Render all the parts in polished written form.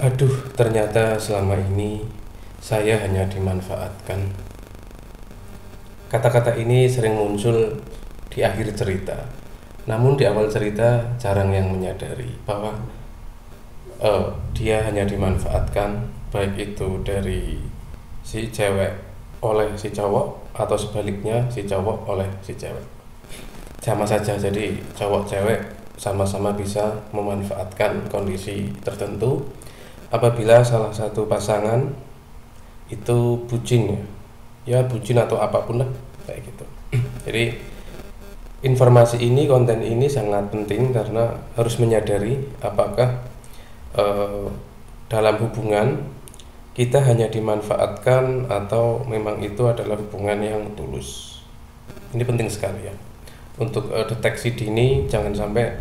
Aduh, ternyata selama ini saya hanya dimanfaatkan. Kata-kata ini sering muncul di akhir cerita. Namun di awal cerita jarang yang menyadari bahwa dia hanya dimanfaatkan, baik itu dari si cewek oleh si cowok atau sebaliknya si cowok oleh si cewek. Sama saja, jadi cowok cewek sama-sama bisa memanfaatkan kondisi tertentu apabila salah satu pasangan itu bucin, ya bucin atau apapun lah kayak gitu. Jadi informasi ini, konten ini sangat penting karena harus menyadari apakah dalam hubungan kita hanya dimanfaatkan atau memang itu adalah hubungan yang tulus. Ini penting sekali ya untuk deteksi dini, jangan sampai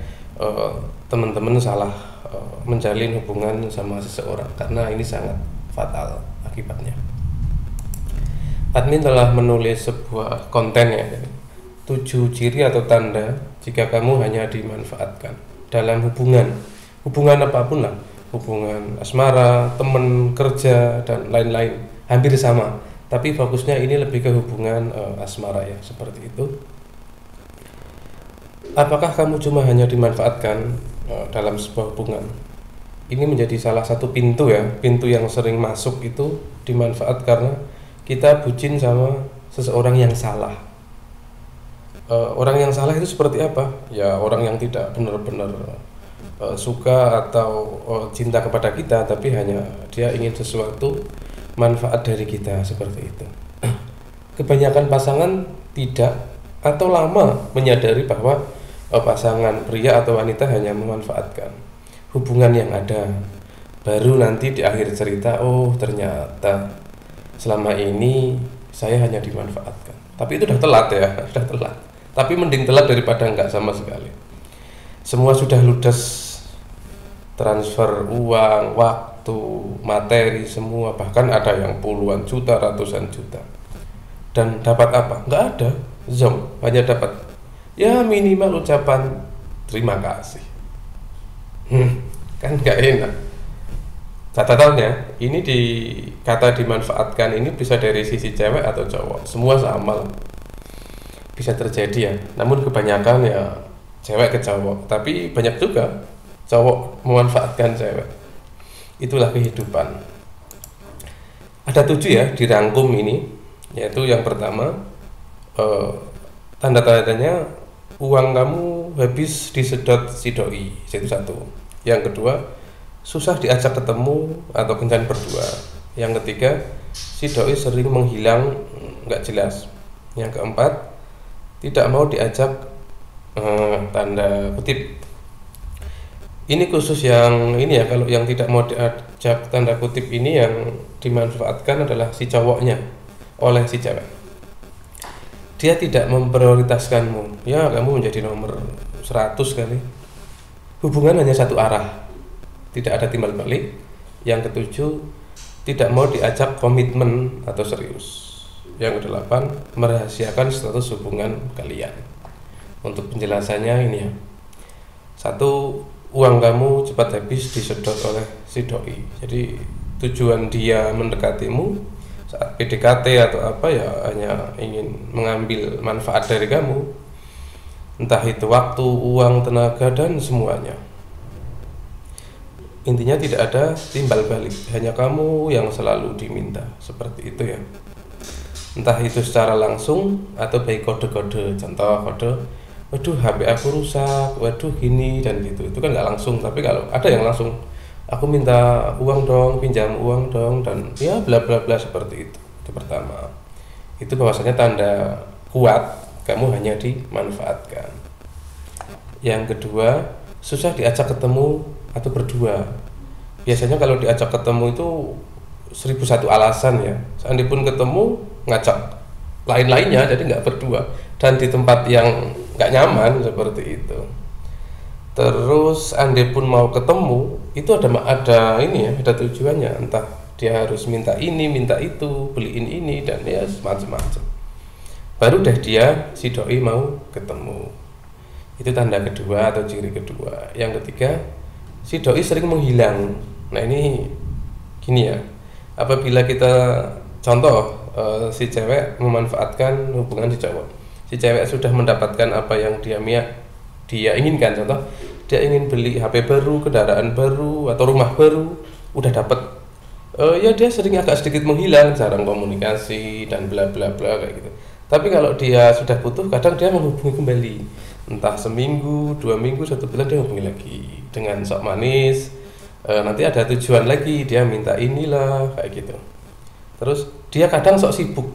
teman-teman salah menjalin hubungan sama seseorang karena ini sangat fatal akibatnya. Admin telah menulis sebuah konten ya, 7 ciri atau tanda jika kamu hanya dimanfaatkan dalam hubungan apapun lah, hubungan asmara, teman kerja dan lain-lain, hampir sama, tapi fokusnya ini lebih ke hubungan asmara ya, seperti itu. Apakah kamu cuma hanya dimanfaatkan dalam sebuah hubungan? Ini menjadi salah satu pintu ya, pintu yang sering masuk itu dimanfaat karena kita bucin sama seseorang yang salah. Orang yang salah itu seperti apa? Ya orang yang tidak benar-benar suka atau cinta kepada kita, tapi hanya dia ingin sesuatu manfaat dari kita, seperti itu. Kebanyakan pasangan tidak atau lama menyadari bahwa pasangan pria atau wanita hanya memanfaatkan hubungan yang ada. Baru nanti di akhir cerita, oh ternyata selama ini saya hanya dimanfaatkan. Tapi itu udah telat ya, sudah telat. Tapi mending telat daripada enggak sama sekali. Semua sudah ludes, transfer uang, waktu, materi semua, bahkan ada yang puluhan juta, ratusan juta. Dan dapat apa? Enggak ada, zong, hanya dapat ya minimal ucapan terima kasih. Kan enggak enak. Catatannya, ini di kata dimanfaatkan ini bisa dari sisi cewek atau cowok, semua sama lah. Bisa terjadi ya, namun kebanyakan ya cewek ke cowok, tapi banyak juga cowok memanfaatkan cewek. Itulah kehidupan. Ada 7 ya dirangkum ini, yaitu yang pertama tanda-tandanya uang kamu habis disedot si doi, itu satu. Yang kedua, susah diajak ketemu atau kencan berdua. Yang ketiga, si doi sering menghilang, nggak jelas. Yang keempat, tidak mau diajak tanda kutip. Ini khusus yang ini ya, kalau yang tidak mau diajak tanda kutip ini yang dimanfaatkan adalah si cowoknya oleh si cewek. Dia tidak memprioritaskanmu, ya kamu menjadi nomor 100 kali. Hubungan hanya satu arah, tidak ada timbal balik. Yang ketujuh, tidak mau diajak komitmen atau serius. Yang kedelapan, merahasiakan status hubungan kalian. Untuk penjelasannya ini ya, satu, uang kamu cepat habis disedot oleh si doi. Jadi tujuan dia mendekatimu saat PDKT atau apa ya hanya ingin mengambil manfaat dari kamu, entah itu waktu, uang, tenaga dan semuanya. Intinya tidak ada timbal balik, hanya kamu yang selalu diminta, seperti itu ya. Entah itu secara langsung atau baik kode-kode, contoh kode, waduh HP aku rusak, waduh gini dan gitu. Itu kan nggak langsung, tapi kalau ada yang langsung, aku minta uang dong, pinjam uang dong, dan ya bla bla bla seperti itu. Itu pertama. Itu bahwasanya tanda kuat kamu hanya dimanfaatkan. Yang kedua, susah diajak ketemu atau berdua. Biasanya kalau diajak ketemu itu 1001 alasan ya. Seandainya pun ketemu ngajak lain-lainnya, jadi nggak berdua dan di tempat yang nggak nyaman seperti itu. Terus andai pun mau ketemu itu ada ini ya, ada tujuannya, entah dia harus minta ini, minta itu, beliin ini dan ya macam-macam. Baru deh dia si doi mau ketemu. Itu tanda kedua atau ciri kedua. Yang ketiga, si doi sering menghilang. Nah ini gini ya, apabila kita contoh si cewek memanfaatkan hubungan si cewek sudah mendapatkan apa yang dia inginkan, contoh dia ingin beli HP baru, kendaraan baru atau rumah baru, udah dapat, ya dia sering agak sedikit menghilang, jarang komunikasi dan bla bla bla kayak gitu. Tapi kalau dia sudah butuh, kadang dia menghubungi kembali, entah seminggu, 2 minggu, 1 bulan dia hubungi lagi dengan sok manis. Nanti ada tujuan lagi, dia minta inilah kayak gitu. Terus dia kadang sok sibuk,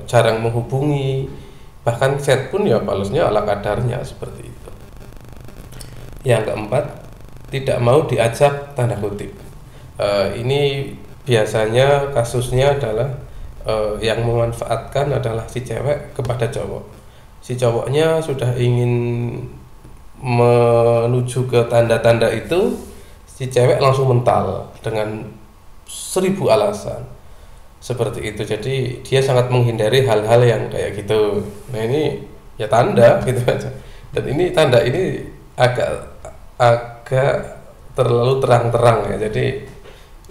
jarang menghubungi, bahkan chat pun ya balasnya ala kadarnya seperti itu. Yang keempat, tidak mau diajak tanda kutip. Ini biasanya kasusnya adalah yang memanfaatkan adalah si cewek kepada cowok. Si cowoknya sudah ingin menuju ke tanda-tanda itu, si cewek langsung mental dengan 1000 alasan seperti itu. Jadi dia sangat menghindari hal-hal yang kayak gitu. Nah ini ya tanda gitu aja. Dan ini tanda ini agak terlalu terang-terang ya. Jadi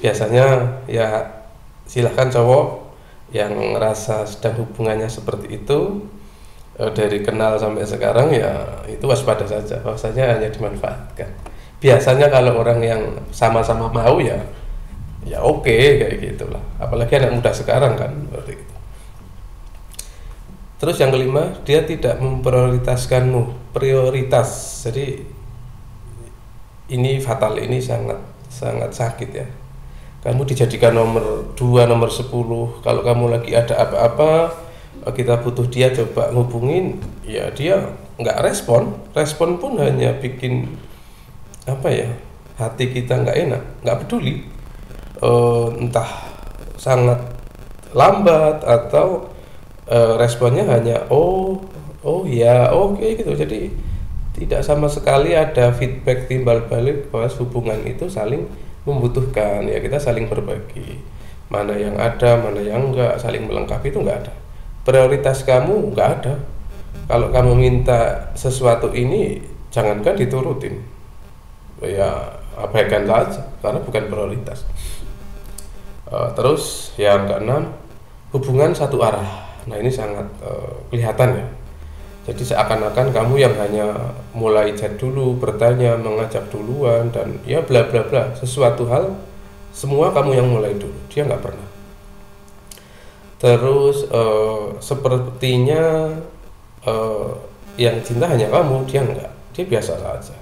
biasanya ya silahkan cowok yang ngerasa sedang hubungannya seperti itu, dari kenal sampai sekarang ya itu waspada saja, bahwasanya hanya dimanfaatkan. Biasanya kalau orang yang sama-sama mau ya oke, kayak gitulah. Apalagi anak muda sekarang kan seperti itu. Terus yang kelima, dia tidak memprioritaskanmu, prioritas. Jadi ini fatal, ini sangat sakit ya. Kamu dijadikan nomor 2, nomor 10. Kalau kamu lagi ada apa-apa, kita butuh dia, coba ngubungin, ya dia nggak respon pun hanya bikin apa ya, hati kita nggak enak, nggak peduli, entah sangat lambat atau responnya hanya oh ya oke gitu. Jadi tidak sama sekali ada feedback timbal balik bahwa hubungan itu saling membutuhkan, ya kita saling berbagi, mana yang ada, mana yang enggak, saling melengkapi, itu enggak ada. Prioritas kamu enggak ada. Kalau kamu minta sesuatu ini, jangankan diturutin, ya abaikan saja karena bukan prioritas. Terus yang keenam, hubungan satu arah. Nah ini sangat kelihatan ya. Jadi seakan-akan kamu yang hanya mulai chat dulu, bertanya, mengajak duluan, dan ya bla bla bla, sesuatu hal semua kamu yang mulai dulu, dia nggak pernah. Terus sepertinya yang cinta hanya kamu, dia nggak, dia biasa saja.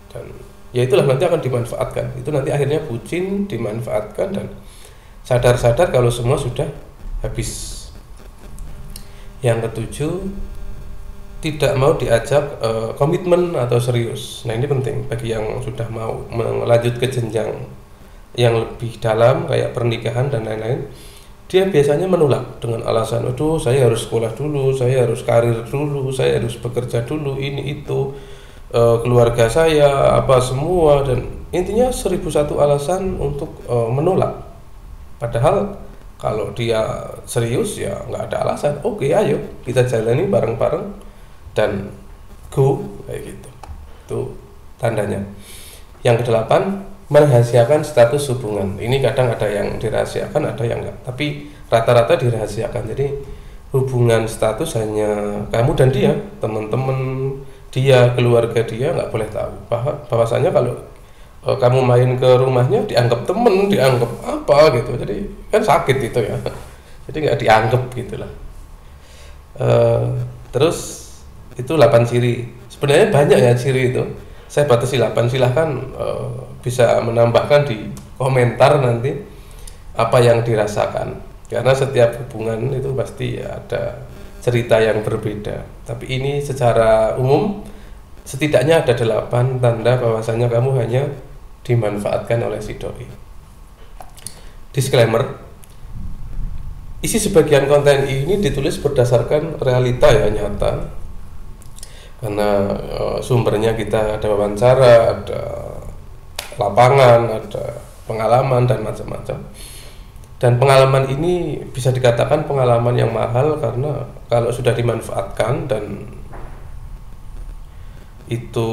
Dan ya itulah nanti akan dimanfaatkan. Itu nanti akhirnya bucin, dimanfaatkan, dan sadar-sadar kalau semua sudah habis. Yang ketujuh, tidak mau diajak komitmen atau serius. Nah ini penting bagi yang sudah mau melanjut ke jenjang yang lebih dalam kayak pernikahan dan lain-lain. Dia biasanya menolak dengan alasan, aduh saya harus sekolah dulu, saya harus karir dulu, saya harus bekerja dulu, ini itu, keluarga saya apa semua, dan intinya 1001 alasan untuk menolak. Padahal kalau dia serius ya nggak ada alasan. Oke, ayo kita jalani bareng-bareng dan go, kayak gitu. Itu tandanya. Yang kedelapan, merahasiakan status hubungan. Ini kadang ada yang dirahasiakan, ada yang enggak, tapi rata-rata dirahasiakan. Jadi hubungan status hanya kamu dan dia, teman-teman dia, keluarga dia nggak boleh tahu. Bahwasanya kalau kamu main ke rumahnya dianggap temen, dianggap apa gitu. Jadi kan sakit itu ya. Jadi nggak dianggap gitulah. Terus itu 8 ciri. Sebenarnya banyak ya ciri itu. Saya batasi 8, silahkan bisa menambahkan di komentar nanti apa yang dirasakan. Karena setiap hubungan itu pasti ya ada cerita yang berbeda. Tapi ini secara umum setidaknya ada 8 tanda bahwasanya kamu hanya dimanfaatkan oleh si doi. Disclaimer, isi sebagian konten ini ditulis berdasarkan realita ya, nyata. Karena sumbernya kita ada wawancara, ada lapangan, ada pengalaman dan macam-macam. Dan pengalaman ini bisa dikatakan pengalaman yang mahal karena kalau sudah dimanfaatkan dan itu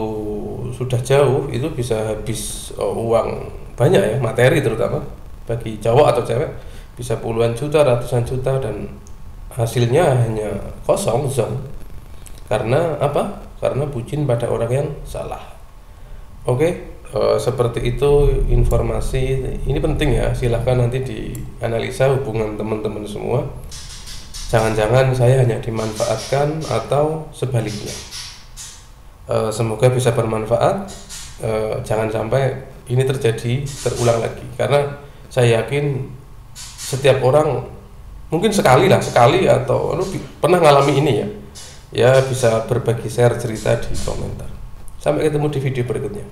sudah jauh, itu bisa habis uang banyak ya, materi terutama bagi cowok atau cewek bisa puluhan juta, ratusan juta, dan hasilnya hanya kosong, zong. Karena apa? Karena bucin pada orang yang salah. Oke, seperti itu informasi ini penting ya, silahkan nanti dianalisa hubungan teman-teman semua. Jangan-jangan saya hanya dimanfaatkan atau sebaliknya. Semoga bisa bermanfaat. Jangan sampai ini terulang lagi, karena saya yakin setiap orang mungkin sekali atau pernah ngalami ini ya bisa berbagi share cerita di komentar. Sampai ketemu di video berikutnya.